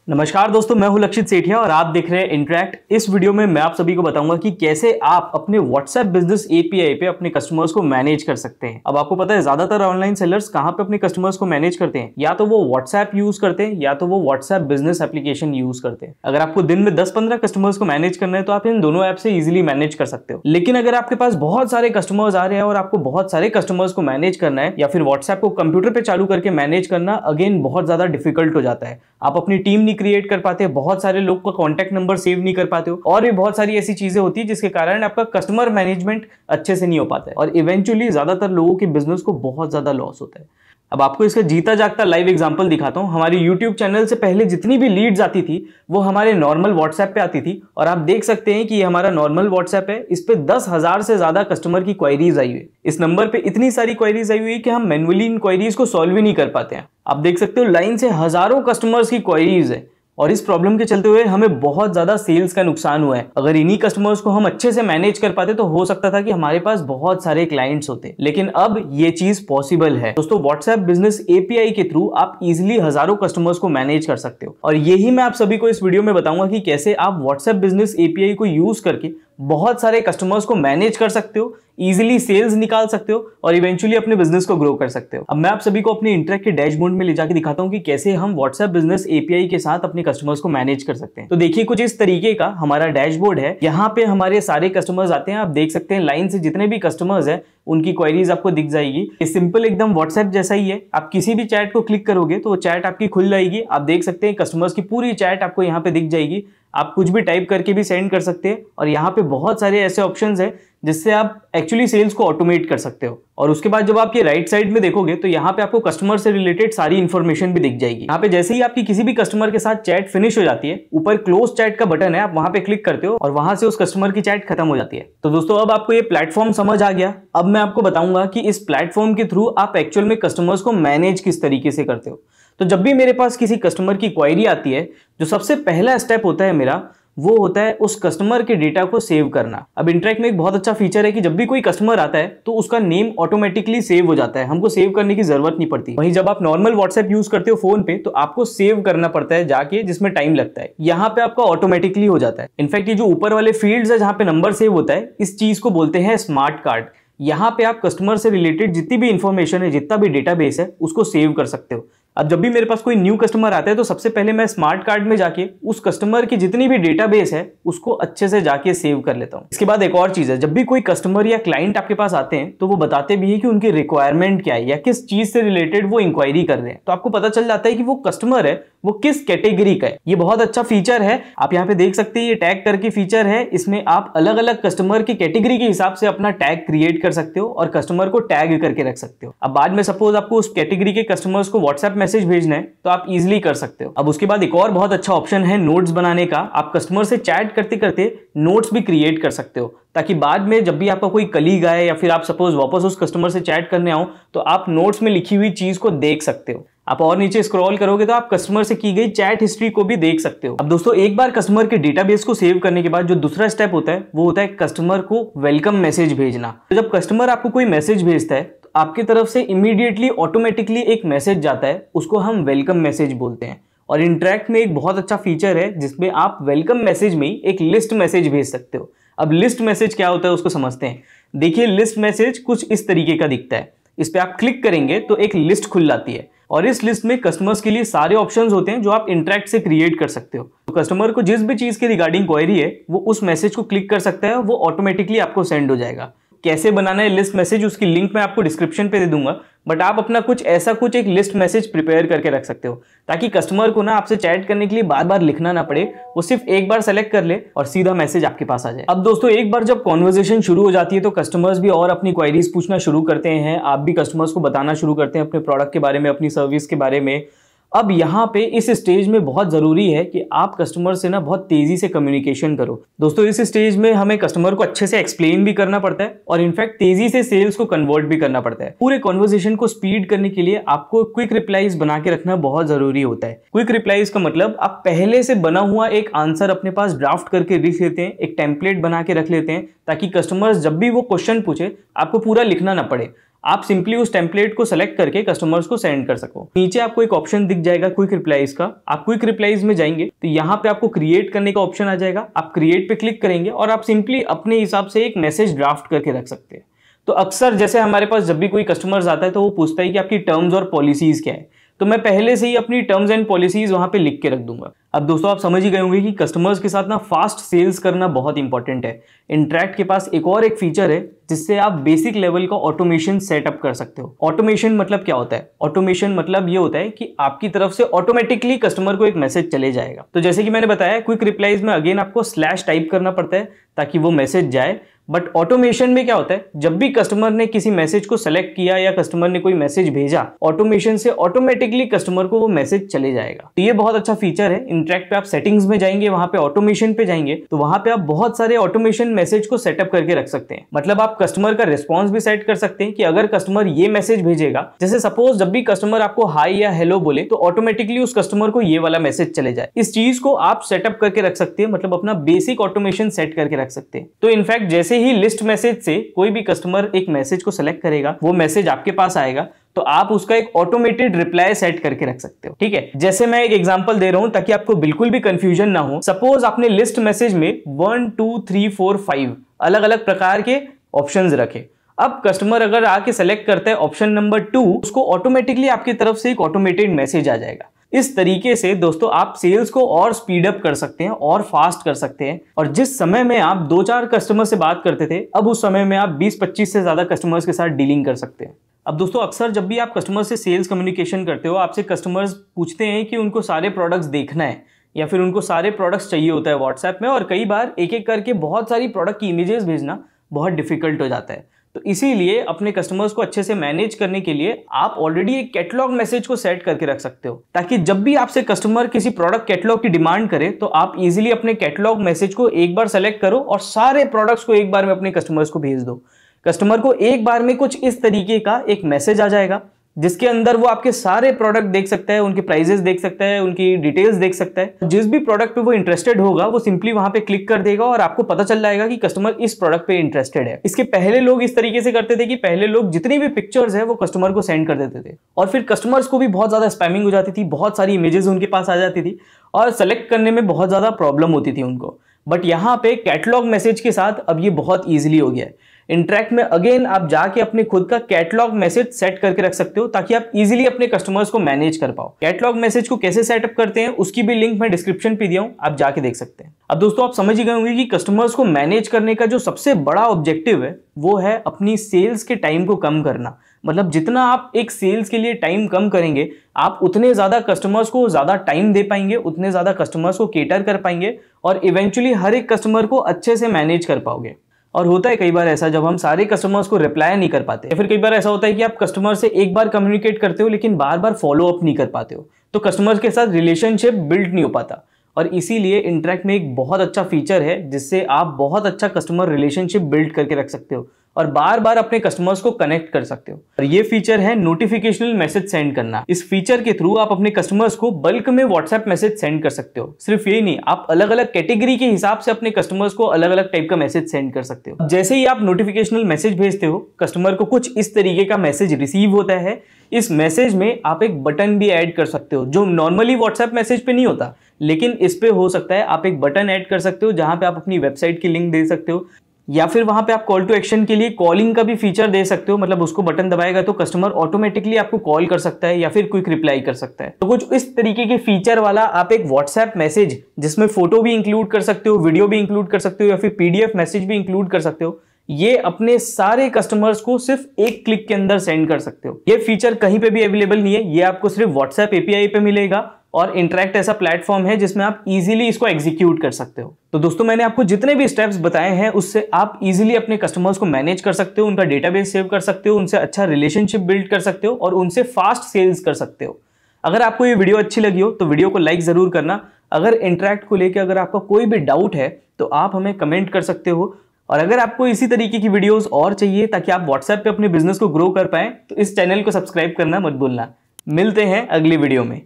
नमस्कार दोस्तों, मैं हूं लक्षित सेठिया और आप देख रहे हैं इंटरैक्ट। इस वीडियो में मैं आप सभी को बताऊंगा कि कैसे आप अपने व्हाट्सएप बिजनेस एपीआई पे अपने कस्टमर्स को मैनेज कर सकते हैं। अब आपको पता है ज्यादातर ऑनलाइन सेलर्स कहां पे अपने कस्टमर्स को मैनेज करते हैं, या तो वो व्हाट्सएप यूज करते हैं या तो वो व्हाट्सएप बिजनेस एप्लीकेशन यूज करते हैं। अगर आपको दिन में 10-15 कस्टमर्स को मैनेज करना है तो आप इन दोनों ऐप से इजिली मैनेज कर सकते हो। लेकिन अगर आपके पास बहुत सारे कस्टमर्स आ रहे हैं और आपको बहुत सारे कस्टमर्स को मैनेज करना है या फिर व्हाट्सएप को कंप्यूटर पे चालू करके मैनेज करना अगेन बहुत ज्यादा डिफिकल्ट हो जाता है। आप अपनी टीम नहीं क्रिएट कर पाते, बहुत सारे लोग का कॉन्टैक्ट नंबर सेव नहीं कर पाते हो और भी बहुत सारी ऐसी चीजें होती है जिसके कारण आपका कस्टमर मैनेजमेंट अच्छे से नहीं हो पाता है और इवेंचुअली ज्यादातर लोगों के बिजनेस को बहुत ज्यादा लॉस होता है। अब आपको इसका जीता जागता लाइव एग्जांपल दिखाता हूं। हमारी यूट्यूब चैनल से पहले जितनी भी लीड्स आती थी वो हमारे नॉर्मल व्हाट्सएप पे आती थी और आप देख सकते हैं कि ये हमारा नॉर्मल व्हाट्सएप है। इस पे 10,000 से ज्यादा कस्टमर की क्वेरीज आई हुई। इस नंबर पे इतनी सारी क्वेरीज आई हुई कि हम मैन्युअली इन क्वेरीज को सॉल्व ही नहीं कर पाते हैं। आप देख सकते हो लाइन से हजारों कस्टमर्स की क्वेरीज है और इस प्रॉब्लम के चलते हुए हमें बहुत ज्यादा सेल्स का नुकसान हुआ है। अगर इन्हीं कस्टमर्स को हम अच्छे से मैनेज कर पाते तो हो सकता था कि हमारे पास बहुत सारे क्लाइंट्स होते, लेकिन अब ये चीज पॉसिबल है। दोस्तों, व्हाट्सएप बिजनेस एपीआई के थ्रू आप इजिली हजारों कस्टमर्स को मैनेज कर सकते हो और यही मैं आप सभी को इस वीडियो में बताऊंगा कि कैसे आप व्हाट्सएप बिजनेस एपीआई को यूज करके बहुत सारे कस्टमर्स को मैनेज कर सकते हो, इजीली सेल्स निकाल सकते हो और इवेंचुअली अपने बिजनेस को ग्रो कर सकते हो। अब मैं आप सभी को अपने इंटरैक्ट के डैशबोर्ड में ले जाके दिखाता हूं कि कैसे हम व्हाट्सएप बिजनेस एपीआई के साथ अपने कस्टमर्स को मैनेज कर सकते हैं। तो देखिए, कुछ इस तरीके का हमारा डैशबोर्ड है। यहाँ पे हमारे सारे कस्टमर्स आते हैं। आप देख सकते हैं लाइन से जितने भी कस्टमर्स हैं उनकी क्वेरीज आपको दिख जाएगी। ये सिंपल एकदम व्हाट्सएप जैसा ही है। आप किसी भी चैट को क्लिक करोगे तो वो चैट आपकी खुल जाएगी। आप देख सकते हैं कस्टमर्स की पूरी चैट आपको यहाँ पे दिख जाएगी। आप कुछ भी टाइप करके भी सेंड कर सकते हैं और यहाँ पे बहुत सारे ऐसे ऑप्शंस हैं जिससे आप एक्चुअली सेल्स को ऑटोमेट कर सकते हो। और उसके बाद जब आप ये राइट साइड में देखोगे तो यहाँ पे आपको कस्टमर से रिलेटेड सारी इंफॉर्मेशन भी दिख जाएगी। यहाँ पे जैसे ही आपकी किसी भी कस्टमर के साथ चैट फिनिश हो जाती है, ऊपर क्लोज चैट का बटन है, आप वहां पे क्लिक करते हो और वहां से उस कस्टमर की चैट खत्म हो जाती है। तो दोस्तों, अब आपको ये प्लेटफॉर्म समझ आ गया। अब मैं आपको बताऊंगा कि इस प्लेटफॉर्म के थ्रू आप एक्चुअल में कस्टमर्स को मैनेज किस तरीके से करते हो। तो जब भी मेरे पास किसी कस्टमर की क्वेरी आती है, जो सबसे पहला स्टेप होता है मेरा, वो होता है उस कस्टमर के डेटा को सेव करना। अब इंटरैक्ट में एक बहुत अच्छा फीचर है कि जब भी कोई कस्टमर आता है तो उसका नेम ऑटोमेटिकली सेव हो जाता है, हमको सेव करने की जरूरत नहीं पड़ती। वहीं जब आप नॉर्मल व्हाट्सएप यूज करते हो फोन पे तो आपको सेव करना पड़ता है जाके, जिसमें टाइम लगता है। यहाँ पे आपका ऑटोमेटिकली हो जाता है। इनफैक्ट ये जो ऊपर वाले फील्ड्स है जहां पे नंबर सेव होता है, इस चीज को बोलते हैं स्मार्ट कार्ड। यहाँ पे आप कस्टमर से रिलेटेड जितनी भी इंफॉर्मेशन है, जितना भी डेटाबेस है, उसको सेव कर सकते हो। अब जब भी मेरे पास कोई न्यू कस्टमर आता है तो सबसे पहले मैं स्मार्ट कार्ड में जाके उस कस्टमर की जितनी भी डेटाबेस है उसको अच्छे से जाके सेव कर लेता हूं। इसके बाद एक और चीज है, जब भी कोई कस्टमर या क्लाइंट आपके पास आते हैं तो वो बताते भी है कि उनकी रिक्वायरमेंट क्या है या किस चीज से रिलेटेड वो इंक्वायरी कर रहे हैं। तो आपको पता चल जाता है कि वो कस्टमर है वो किस कैटेगरी का है। ये बहुत अच्छा फीचर है। आप यहाँ पे देख सकते हैं, ये टैग करके फीचर है। इसमें आप अलग अलग कस्टमर की कैटेगरी के हिसाब से अपना टैग क्रिएट कर सकते हो और कस्टमर को टैग करके रख सकते हो। अब बाद में सपोज आपको उस कैटेगरी के कस्टमर्स को व्हाट्सएप मैसेज भेजना है तो आप इजीली कर सकते हो। अब उसके बाद एक और बहुत अच्छा ऑप्शन है नोट्स बनाने का। आप कस्टमर से चैट करते करते नोट्स भी क्रिएट कर सकते हो, ताकि बाद में जब भी आपका कोई कलीग आए या फिर आप सपोज वापस उस कस्टमर से चैट करने आओ तो आप नोट्स में लिखी हुई चीज को देख सकते हो। आप और नीचे स्क्रॉल करोगे तो आप कस्टमर से की गई चैट हिस्ट्री को भी देख सकते हो। अब दोस्तों, एक बार कस्टमर के डेटाबेस को सेव करने के बाद जो दूसरा स्टेप होता है वो होता है कस्टमर को वेलकम मैसेज भेजना। तो जब कस्टमर आपको कोई मैसेज भेजता है तो आपकी तरफ से इमीडिएटली ऑटोमेटिकली एक मैसेज जाता है, उसको हम वेलकम मैसेज बोलते हैं। और इंटरैक्ट में एक बहुत अच्छा फीचर है जिसमें आप वेलकम मैसेज में ही एक लिस्ट मैसेज भेज सकते हो। अब लिस्ट मैसेज क्या होता है उसको समझते हैं। देखिए, लिस्ट मैसेज कुछ इस तरीके का दिखता है। इस पे आप क्लिक करेंगे तो एक लिस्ट खुल जाती है और इस लिस्ट में कस्टमर्स के लिए सारे ऑप्शंस होते हैं जो आप इंटरैक्ट से क्रिएट कर सकते हो। तो कस्टमर को जिस भी चीज के रिगार्डिंग क्वेरी है वो उस मैसेज को क्लिक कर सकता है और वो ऑटोमेटिकली आपको सेंड हो जाएगा। कैसे बनाना है लिस्ट मैसेज उसकी लिंक मैं आपको डिस्क्रिप्शन पे दे दूंगा, बट आप अपना कुछ एक लिस्ट मैसेज प्रिपेयर करके रख सकते हो ताकि कस्टमर को ना आपसे चैट करने के लिए बार बार लिखना ना पड़े, वो सिर्फ एक बार सेलेक्ट कर ले और सीधा मैसेज आपके पास आ जाए। अब दोस्तों, एक बार जब कॉन्वर्सेशन शुरू हो जाती है तो कस्टमर्स भी और अपनी क्वेरीज पूछना शुरू करते हैं। आप भी कस्टमर्स को बताना शुरू करते हैं अपने प्रोडक्ट के बारे में, अपनी सर्विस के बारे में। अब यहाँ पे इस स्टेज में बहुत जरूरी है कि आप कस्टमर से ना बहुत तेजी से कम्युनिकेशन करो। दोस्तों, इस स्टेज में हमें कस्टमर को अच्छे से एक्सप्लेन भी करना पड़ता है और इनफैक्ट तेजी से सेल्स को कन्वर्ट भी करना पड़ता है। पूरे कॉन्वर्सेशन को स्पीड करने के लिए आपको क्विक रिप्लाईज बना के रखना बहुत जरूरी होता है। क्विक रिप्लाईज का मतलब आप पहले से बना हुआ एक आंसर अपने पास ड्राफ्ट करके लिख लेते हैं, एक टेम्पलेट बना के रख लेते हैं ताकि कस्टमर्स जब भी वो क्वेश्चन पूछे आपको पूरा लिखना ना पड़े। आप सिंपली उस टेम्पलेट को सेलेक्ट करके कस्टमर्स को सेंड कर सको। नीचे आपको एक ऑप्शन दिख जाएगा क्विक रिप्लाईज का। आप क्विक रिप्लाईज में जाएंगे तो यहाँ पे आपको क्रिएट करने का ऑप्शन आ जाएगा। आप क्रिएट पे क्लिक करेंगे और आप सिंपली अपने हिसाब से एक मैसेज ड्राफ्ट करके रख सकते हैं। तो अक्सर जैसे हमारे पास जब भी कोई कस्टमर्स आता है तो वो पूछता है कि आपकी टर्म्स और पॉलिसीज क्या है, तो मैं पहले से ही अपनी टर्म्स एंड पॉलिसीज वहां पे लिख के रख दूंगा। अब दोस्तों आप समझ ही गए होंगे कि कस्टमर्स के साथ ना फास्ट सेल्स करना बहुत इंपॉर्टेंट है। इंटरैक्ट के पास एक फीचर है जिससे आप बेसिक लेवल का ऑटोमेशन सेटअप कर सकते हो। ऑटोमेशन मतलब क्या होता है? ऑटोमेशन मतलब ये होता है कि आपकी तरफ से ऑटोमेटिकली कस्टमर को एक मैसेज चले जाएगा। तो जैसे कि मैंने बताया, क्विक रिप्लाईज में अगेन आपको स्लैश टाइप करना पड़ता है ताकि वो मैसेज जाए। बट ऑटोमेशन में क्या होता है, जब भी कस्टमर ने किसी मैसेज को सेलेक्ट किया या कस्टमर ने कोई मैसेज भेजा, ऑटोमेशन से ऑटोमेटिकली कस्टमर को वो मैसेज चले जाएगा। तो ये बहुत अच्छा फीचर है। इंटरैक्ट पे आप सेटिंग्स में जाएंगे, वहां पे ऑटोमेशन पे जाएंगे तो वहां पे आप बहुत सारे ऑटोमेशन मैसेज को सेटअप करके रख सकते हैं। मतलब आप कस्टमर का रिस्पॉन्स भी सेट कर सकते हैं कि अगर कस्टमर ये मैसेज भेजेगा, जैसे सपोज जब भी कस्टमर आपको हाई या हेलो बोले तो ऑटोमेटिकली उस कस्टमर को ये वाला मैसेज चले जाए। इस चीज को आप सेटअप करके रख सकते हैं, मतलब अपना बेसिक ऑटोमेशन सेट करके रख सकते हैं। तो इनफैक्ट जैसे ही लिस्ट मैसेज से कोई भी कस्टमर एक मैसेज को सेलेक्ट करेगा, वो मैसेज आपके पास आएगा तो आप उसका एक ऑटोमेटेड रिप्लाई सेट करके रख सकते हो। ठीक है, जैसे मैं एक एग्जांपल दे रहा हूं ताकि आपको बिल्कुल भी कंफ्यूजन ना हो। सपोज आपने लिस्ट मैसेज में 1 2 3 4 5 अलग अलग प्रकार के ऑप्शंस रखे। अब कस्टमर अगर आके सेलेक्ट करता है ऑप्शन नंबर 2, उसको ऑटोमेटिकली आपकी तरफ से एक ऑटोमेटेड मैसेज आ जाएगा। इस तरीके से दोस्तों आप सेल्स को और स्पीड अप कर सकते हैं और फास्ट कर सकते हैं। और जिस समय में आप 2-4 कस्टमर से बात करते थे, अब उस समय में आप 20-25 से ज्यादा कस्टमर्स के साथ डीलिंग कर सकते हैं। अब दोस्तों अक्सर जब भी आप कस्टमर से सेल्स कम्युनिकेशन करते हो, आपसे कस्टमर्स पूछते हैं कि उनको सारे प्रोडक्ट्स देखना है या फिर उनको सारे प्रोडक्ट्स चाहिए होता है व्हाट्सएप में, और कई बार एक एक करके बहुत सारी प्रोडक्ट की इमेजेस भेजना बहुत डिफिकल्ट हो जाता है। तो इसीलिए अपने कस्टमर्स को अच्छे से मैनेज करने के लिए आप ऑलरेडी एक कैटलॉग मैसेज को सेट करके रख सकते हो, ताकि जब भी आपसे कस्टमर किसी प्रोडक्ट कैटलॉग की डिमांड करे तो आप इजीली अपने कैटलॉग मैसेज को एक बार सेलेक्ट करो और सारे प्रोडक्ट्स को एक बार में अपने कस्टमर्स को भेज दो। कस्टमर को एक बार में कुछ इस तरीके का एक मैसेज आ जाएगा जिसके अंदर वो आपके सारे प्रोडक्ट देख सकता है, उनके प्राइजेस देख सकता है, उनकी डिटेल्स देख सकता है। जिस भी प्रोडक्ट पे वो इंटरेस्टेड होगा वो सिंपली वहां पे क्लिक कर देगा और आपको पता चल जाएगा कि कस्टमर इस प्रोडक्ट पे इंटरेस्टेड है। इसके पहले लोग इस तरीके से करते थे कि पहले लोग जितनी भी पिक्चर्स है वो कस्टमर को सेंड कर देते थे और फिर कस्टमर्स को भी बहुत ज्यादा स्पैमिंग हो जाती थी, बहुत सारी इमेजेस उनके पास आ जाती थी और सेलेक्ट करने में बहुत ज्यादा प्रॉब्लम होती थी उनको। बट यहाँ पे कैटलॉग मैसेज के साथ अब ये बहुत ईजिली हो गया है। इंटरैक्ट में अगेन आप जाके अपने खुद का कैटलॉग मैसेज सेट करके रख सकते हो ताकि आप इजीली अपने कस्टमर्स को मैनेज कर पाओ। कैटलॉग मैसेज को कैसे सेटअप करते हैं उसकी भी लिंक मैं डिस्क्रिप्शन पे दिया हूं, आप जाके देख सकते हैं। अब दोस्तों आप समझ ही गए होंगे कि कस्टमर्स को मैनेज करने का जो सबसे बड़ा ऑब्जेक्टिव है वो है अपनी सेल्स के टाइम को कम करना। मतलब जितना आप एक सेल्स के लिए टाइम कम करेंगे, आप उतने ज्यादा कस्टमर्स को ज्यादा टाइम दे पाएंगे, उतने ज्यादा कस्टमर्स को केटर कर पाएंगे और इवेंचुअली हर एक कस्टमर को अच्छे से मैनेज कर पाओगे। और होता है कई बार ऐसा जब हम सारे कस्टमर्स को रिप्लाई नहीं कर पाते, या फिर कई बार ऐसा होता है कि आप कस्टमर से एक बार कम्युनिकेट करते हो लेकिन बार बार फॉलो अप नहीं कर पाते हो, तो कस्टमर के साथ रिलेशनशिप बिल्ड नहीं हो पाता। और इसीलिए इंटरैक्ट में एक बहुत अच्छा फीचर है जिससे आप बहुत अच्छा कस्टमर रिलेशनशिप बिल्ड करके रख सकते हो और बार बार अपने कस्टमर्स को कनेक्ट कर सकते हो। और ये फीचर है नोटिफिकेशनल मैसेज सेंड करना। इस फीचर के थ्रू आप अपने कस्टमर्स को बल्क में व्हाट्सएप मैसेज सेंड कर सकते हो। सिर्फ यही नहीं, आप अलग अलग कैटेगरी के हिसाब से अपने कस्टमर्स को अलग अलग टाइप का मैसेज सेंड कर सकते हो। जैसे ही आप नोटिफिकेशनल मैसेज भेजते हो, कस्टमर को कुछ इस तरीके का मैसेज रिसीव होता है। इस मैसेज में आप एक बटन भी ऐड कर सकते हो जो नॉर्मली व्हाट्सएप मैसेज पे नहीं होता, लेकिन इस पे हो सकता है। आप एक बटन ऐड कर सकते हो जहां पे आप अपनी वेबसाइट की लिंक दे सकते हो, या फिर वहां पे आप कॉल टू एक्शन के लिए कॉलिंग का भी फीचर दे सकते हो। मतलब उसको बटन दबाएगा तो कस्टमर ऑटोमेटिकली आपको कॉल कर सकता है या फिर क्विक रिप्लाई कर सकता है। तो कुछ इस तरीके के फीचर वाला आप एक व्हाट्सएप मैसेज जिसमें फोटो भी इंक्लूड कर सकते हो, वीडियो भी इंक्लूड कर सकते हो या फिर पीडीएफ मैसेज भी इंक्लूड कर सकते हो, ये अपने सारे कस्टमर्स को सिर्फ एक क्लिक के अंदर सेंड कर सकते हो। ये फीचर कहीं पे भी अवेलेबल नहीं है, ये आपको सिर्फ व्हाट्सएप एपीआई पे मिलेगा और इंटरैक्ट ऐसा प्लेटफॉर्म है जिसमें आप इजीली इसको एग्जीक्यूट कर सकते हो। तो दोस्तों मैंने आपको जितने भी स्टेप्स बताए हैं उससे आप इजीली अपने कस्टमर्स को मैनेज कर सकते हो, उनका डेटाबेस सेव कर सकते हो, उनसे अच्छा रिलेशनशिप बिल्ड कर सकते हो और उनसे फास्ट सेल्स कर सकते हो। अगर आपको ये वीडियो अच्छी लगी हो तो वीडियो को लाइक जरूर करना। अगर इंटरैक्ट को लेकर अगर आपका कोई भी डाउट है तो आप हमें कमेंट कर सकते हो। और अगर आपको इसी तरीके की वीडियोस और चाहिए ताकि आप व्हाट्सएप पे अपने बिजनेस को ग्रो कर पाएं तो इस चैनल को सब्सक्राइब करना मत भूलना। मिलते हैं अगली वीडियो में।